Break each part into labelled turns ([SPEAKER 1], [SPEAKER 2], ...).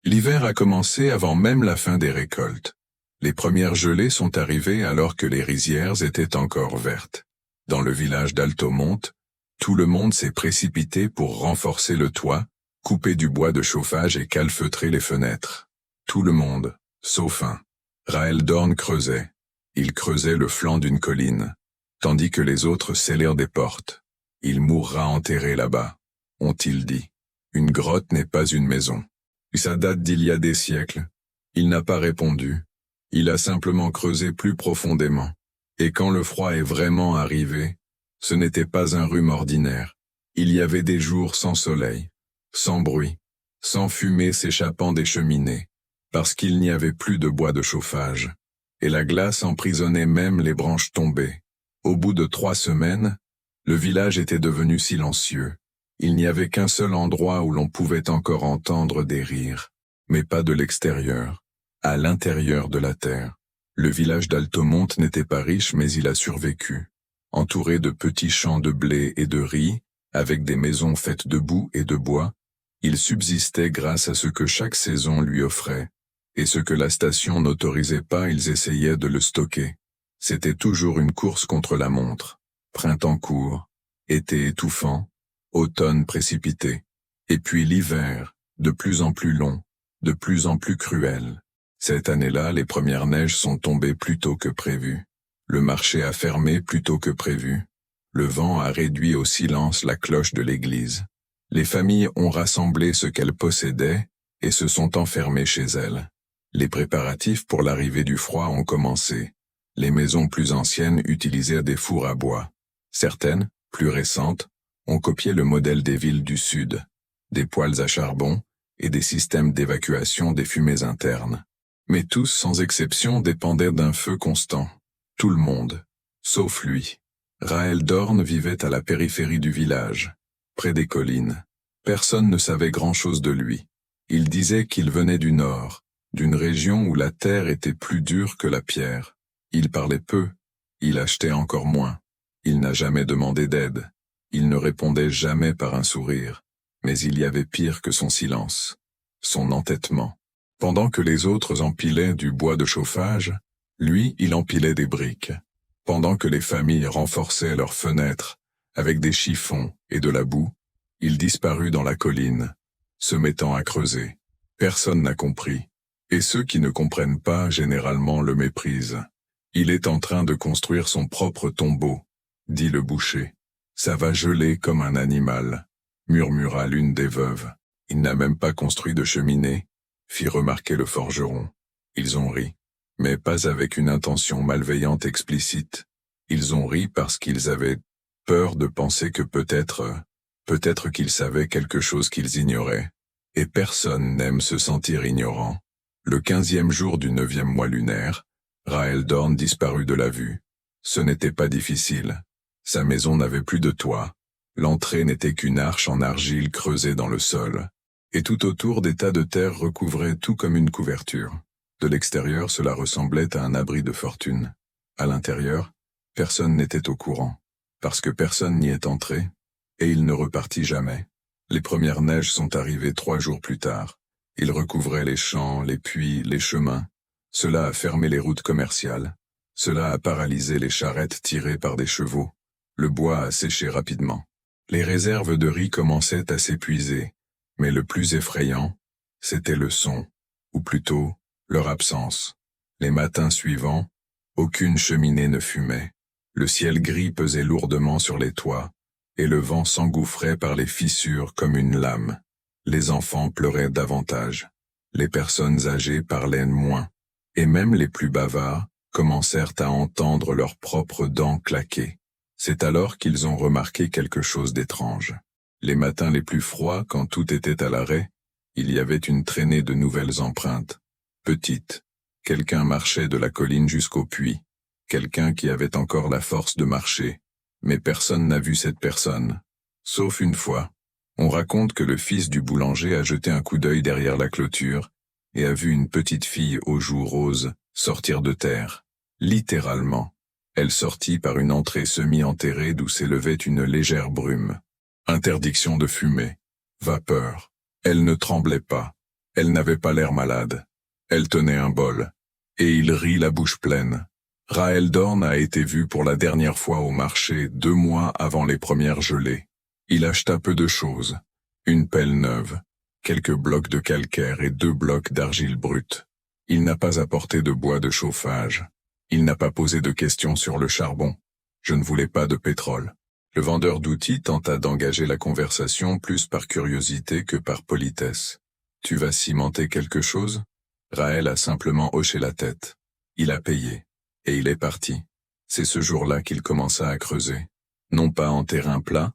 [SPEAKER 1] L'hiver a commencé avant même la fin des récoltes. Les premières gelées sont arrivées alors que les rizières étaient encore vertes. Dans le village d'Altomonte, tout le monde s'est précipité pour renforcer le toit, couper du bois de chauffage et calfeutrer les fenêtres. Tout le monde, sauf un. Raël Dorn creusait. Il creusait le flanc d'une colline, tandis que les autres scellèrent des portes. Il mourra enterré là-bas, ont-ils dit. Une grotte n'est pas une maison. Ça date d'il y a des siècles. Il n'a pas répondu. Il a simplement creusé plus profondément. Et quand le froid est vraiment arrivé, ce n'était pas un rhume ordinaire. Il y avait des jours sans soleil, sans bruit, sans fumée s'échappant des cheminées, parce qu'il n'y avait plus de bois de chauffage. Et la glace emprisonnait même les branches tombées. Au bout de 3 semaines, le village était devenu silencieux. Il n'y avait qu'un seul endroit où l'on pouvait encore entendre des rires, mais pas de l'extérieur, à l'intérieur de la terre. Le village d'Altomonte n'était pas riche mais il a survécu, entouré de petits champs de blé et de riz, avec des maisons faites de boue et de bois. Il subsistait grâce à ce que chaque saison lui offrait, et ce que la station n'autorisait pas ils essayaient de le stocker. C'était toujours une course contre la montre, printemps court, été étouffant, automne précipité, et puis l'hiver, de plus en plus long, de plus en plus cruel. Cette année-là, les premières neiges sont tombées plus tôt que prévu. Le marché a fermé plus tôt que prévu. Le vent a réduit au silence la cloche de l'église. Les familles ont rassemblé ce qu'elles possédaient et se sont enfermées chez elles. Les préparatifs pour l'arrivée du froid ont commencé. Les maisons plus anciennes utilisaient des fours à bois. Certaines, plus récentes, ont copié le modèle des villes du Sud, des poêles à charbon et des systèmes d'évacuation des fumées internes. Mais tous, sans exception, dépendaient d'un feu constant. Tout le monde, sauf lui. Raël Dorn vivait à la périphérie du village, près des collines. Personne ne savait grand-chose de lui. Il disait qu'il venait du nord, d'une région où la terre était plus dure que la pierre. Il parlait peu, il achetait encore moins. Il n'a jamais demandé d'aide. Il ne répondait jamais par un sourire, mais il y avait pire que son silence, son entêtement. Pendant que les autres empilaient du bois de chauffage, lui, il empilait des briques. Pendant que les familles renforçaient leurs fenêtres avec des chiffons et de la boue, il disparut dans la colline, se mettant à creuser. Personne n'a compris, et ceux qui ne comprennent pas généralement le méprisent. Il est en train de construire son propre tombeau, dit le boucher. Ça va geler comme un animal, murmura l'une des veuves. Il n'a même pas construit de cheminée, fit remarquer le forgeron. Ils ont ri, mais pas avec une intention malveillante explicite. Ils ont ri parce qu'ils avaient peur de penser que peut-être qu'ils savaient quelque chose qu'ils ignoraient. Et personne n'aime se sentir ignorant. Le 15e jour du 9e mois lunaire, Raël Dorn disparut de la vue. Ce n'était pas difficile. Sa maison n'avait plus de toit. L'entrée n'était qu'une arche en argile creusée dans le sol. Et tout autour des tas de terre recouvraient tout comme une couverture. De l'extérieur, cela ressemblait à un abri de fortune. À l'intérieur, personne n'était au courant, parce que personne n'y est entré, et il ne repartit jamais. Les premières neiges sont arrivées 3 jours plus tard. Ils recouvraient les champs, les puits, les chemins. Cela a fermé les routes commerciales. Cela a paralysé les charrettes tirées par des chevaux. Le bois a séché rapidement. Les réserves de riz commençaient à s'épuiser, mais le plus effrayant, c'était le son, ou plutôt, leur absence. Les matins suivants, aucune cheminée ne fumait. Le ciel gris pesait lourdement sur les toits, et le vent s'engouffrait par les fissures comme une lame. Les enfants pleuraient davantage. Les personnes âgées parlaient moins, et même les plus bavards commencèrent à entendre leurs propres dents claquer. C'est alors qu'ils ont remarqué quelque chose d'étrange. Les matins les plus froids, quand tout était à l'arrêt, il y avait une traînée de nouvelles empreintes. Petites. Quelqu'un marchait de la colline jusqu'au puits. Quelqu'un qui avait encore la force de marcher. Mais personne n'a vu cette personne. Sauf une fois. On raconte que le fils du boulanger a jeté un coup d'œil derrière la clôture et a vu une petite fille aux joues roses sortir de terre. Littéralement. Elle sortit par une entrée semi-enterrée d'où s'élevait une légère brume. Interdiction de fumer. Vapeur. Elle ne tremblait pas. Elle n'avait pas l'air malade. Elle tenait un bol. Et il rit la bouche pleine. Raël Dorn a été vu pour la dernière fois au marché 2 mois avant les premières gelées. Il acheta peu de choses. Une pelle neuve, quelques blocs de calcaire et 2 blocs d'argile brute. Il n'a pas apporté de bois de chauffage. Il n'a pas posé de questions sur le charbon. Je ne voulais pas de pétrole. Le vendeur d'outils tenta d'engager la conversation plus par curiosité que par politesse. Tu vas cimenter quelque chose? Raël a simplement hoché la tête. Il a payé. Et il est parti. C'est ce jour-là qu'il commença à creuser. Non pas en terrain plat,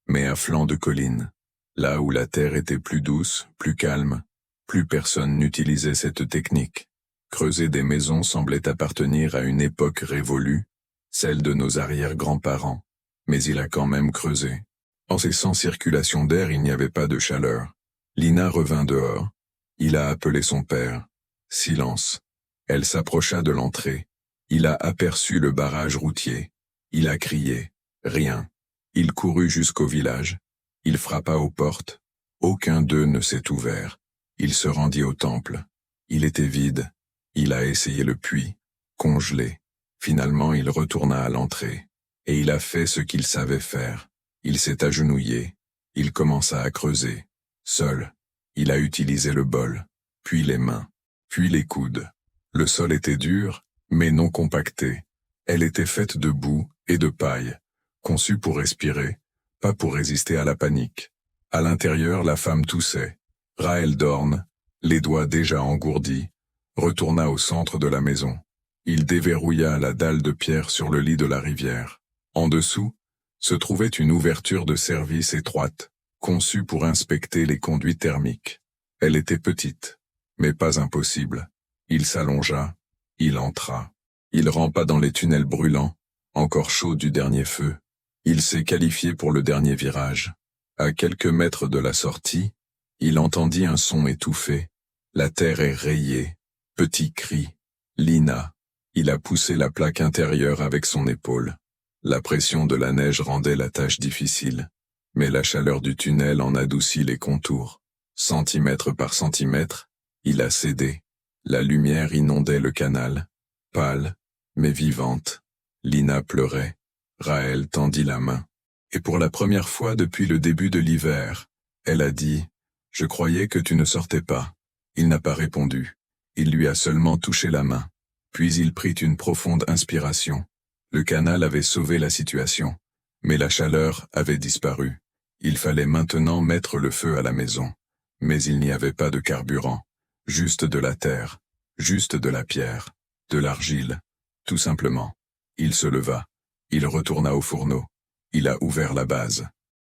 [SPEAKER 1] mais à flanc de colline. Là où la terre était plus douce, plus calme, plus personne n'utilisait cette technique. Creuser des maisons semblait appartenir à une époque révolue, celle de nos arrière-grands-parents. Mais il a quand même creusé. En ces sans circulation d'air, il n'y avait pas de chaleur. Lina revint dehors. Il a appelé son père. Silence. Elle s'approcha de l'entrée. Il a aperçu le barrage routier. Il a crié. Rien. Il courut jusqu'au village. Il frappa aux portes. Aucun d'eux ne s'est ouvert. Il se rendit au temple. Il était vide. Il a essayé le puits. Congelé. Finalement, il retourna à l'entrée. Et il a fait ce qu'il savait faire. Il s'est agenouillé. Il commença à creuser. Seul. Il a utilisé le bol. Puis les mains. Puis les coudes. Le sol était dur, mais non compacté. Elle était faite de boue et de paille, conçue pour respirer, pas pour résister à la panique. À l'intérieur, la femme toussait. Raël Dorn, les doigts déjà engourdis, retourna au centre de la maison. Il déverrouilla la dalle de pierre sur le lit de la rivière. En dessous, se trouvait une ouverture de service étroite, conçue pour inspecter les conduits thermiques. Elle était petite, mais pas impossible. Il s'allongea, il entra. Il rampa dans les tunnels brûlants, encore chauds du dernier feu. Il s'est qualifié pour le dernier virage. À quelques mètres de la sortie, il entendit un son étouffé. La terre est rayée. Petit cri. Lina. Il a poussé la plaque intérieure avec son épaule. La pression de la neige rendait la tâche difficile. Mais la chaleur du tunnel en adoucit les contours. Centimètre par centimètre, il a cédé. La lumière inondait le canal. Pâle, mais vivante. Lina pleurait. Raël tendit la main. Et pour la première fois depuis le début de l'hiver, elle a dit « Je croyais que tu ne sortais pas ». Il n'a pas répondu. Il lui a seulement touché la main. Puis il prit une profonde inspiration. Le canal avait sauvé la situation. Mais la chaleur avait disparu. Il fallait maintenant mettre le feu à la maison. Mais il n'y avait pas de carburant. Juste de la terre. Juste de la pierre. De l'argile. Tout simplement. Il se leva. Il retourna au fourneau. Il a ouvert la base.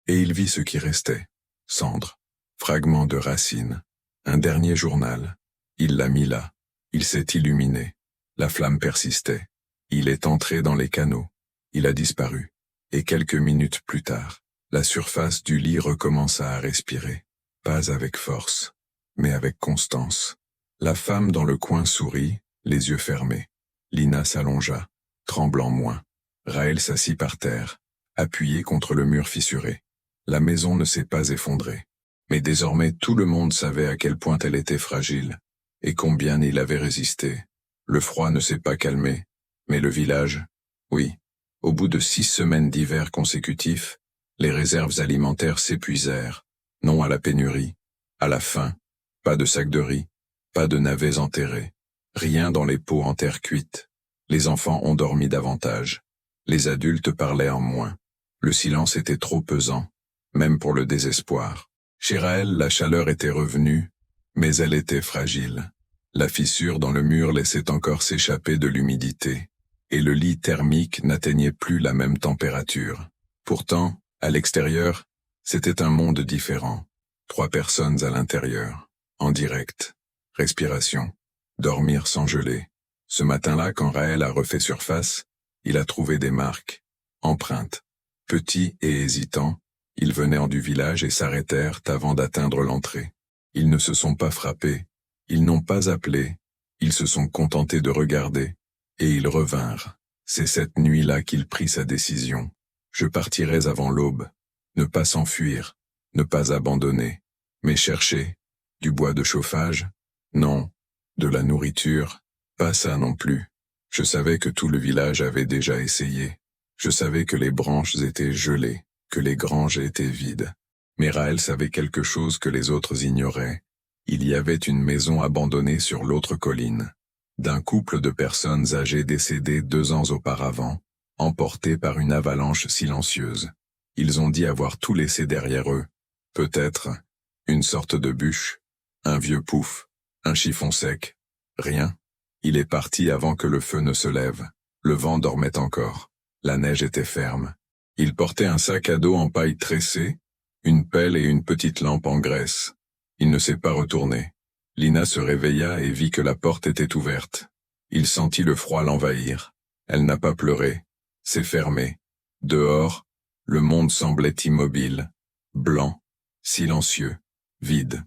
[SPEAKER 1] Et il vit ce qui restait. Cendres. Fragments de racines. Un dernier journal. Il l'a mis là. Il s'est illuminé. La flamme persistait. Il est entré dans les canaux. Il a disparu. Et quelques minutes plus tard, la surface du lit recommença à respirer. Pas avec force, mais avec constance. La femme dans le coin sourit, les yeux fermés. Lina s'allongea, tremblant moins. Raël s'assit par terre, appuyé contre le mur fissuré. La maison ne s'est pas effondrée. Mais désormais tout le monde savait à quel point elle était fragile, et combien il avait résisté. Le froid ne s'est pas calmé, mais le village, oui. Au bout de 6 semaines d'hiver consécutifs, les réserves alimentaires s'épuisèrent. Non à la pénurie, à la faim. Pas de sacs de riz, pas de navets enterrés. Rien dans les pots en terre cuite. Les enfants ont dormi davantage. Les adultes parlaient en moins. Le silence était trop pesant, même pour le désespoir. Chez Raël, la chaleur était revenue, mais elle était fragile. La fissure dans le mur laissait encore s'échapper de l'humidité, et le lit thermique n'atteignait plus la même température. Pourtant, à l'extérieur, c'était un monde différent. 3 personnes à l'intérieur, en direct. Respiration. Dormir sans geler. Ce matin-là, quand Raël a refait surface, il a trouvé des marques. Empreintes. Petits et hésitants, ils venaient du village et s'arrêtèrent avant d'atteindre l'entrée. Ils ne se sont pas frappés. Ils n'ont pas appelé. Ils se sont contentés de regarder. Et ils revinrent. C'est cette nuit-là qu'il prit sa décision. Je partirais avant l'aube. Ne pas s'enfuir. Ne pas abandonner. Mais chercher. Du bois de chauffage? Non. De la nourriture? Pas ça non plus. Je savais que tout le village avait déjà essayé. Je savais que les branches étaient gelées, que les granges étaient vides. Mais Raël savait quelque chose que les autres ignoraient. Il y avait une maison abandonnée sur l'autre colline, d'un couple de personnes âgées décédées 2 ans auparavant, emportées par une avalanche silencieuse. Ils ont dit avoir tout laissé derrière eux. Peut-être une sorte de bûche, un vieux pouf, un chiffon sec. Rien. Il est parti avant que le feu ne se lève. Le vent dormait encore. La neige était ferme. Il portait un sac à dos en paille tressée, une pelle et une petite lampe en graisse. Il ne s'est pas retourné. Lina se réveilla et vit que la porte était ouverte. Il sentit le froid l'envahir. Elle n'a pas pleuré. C'est fermé. Dehors, le monde semblait immobile, blanc, silencieux, vide.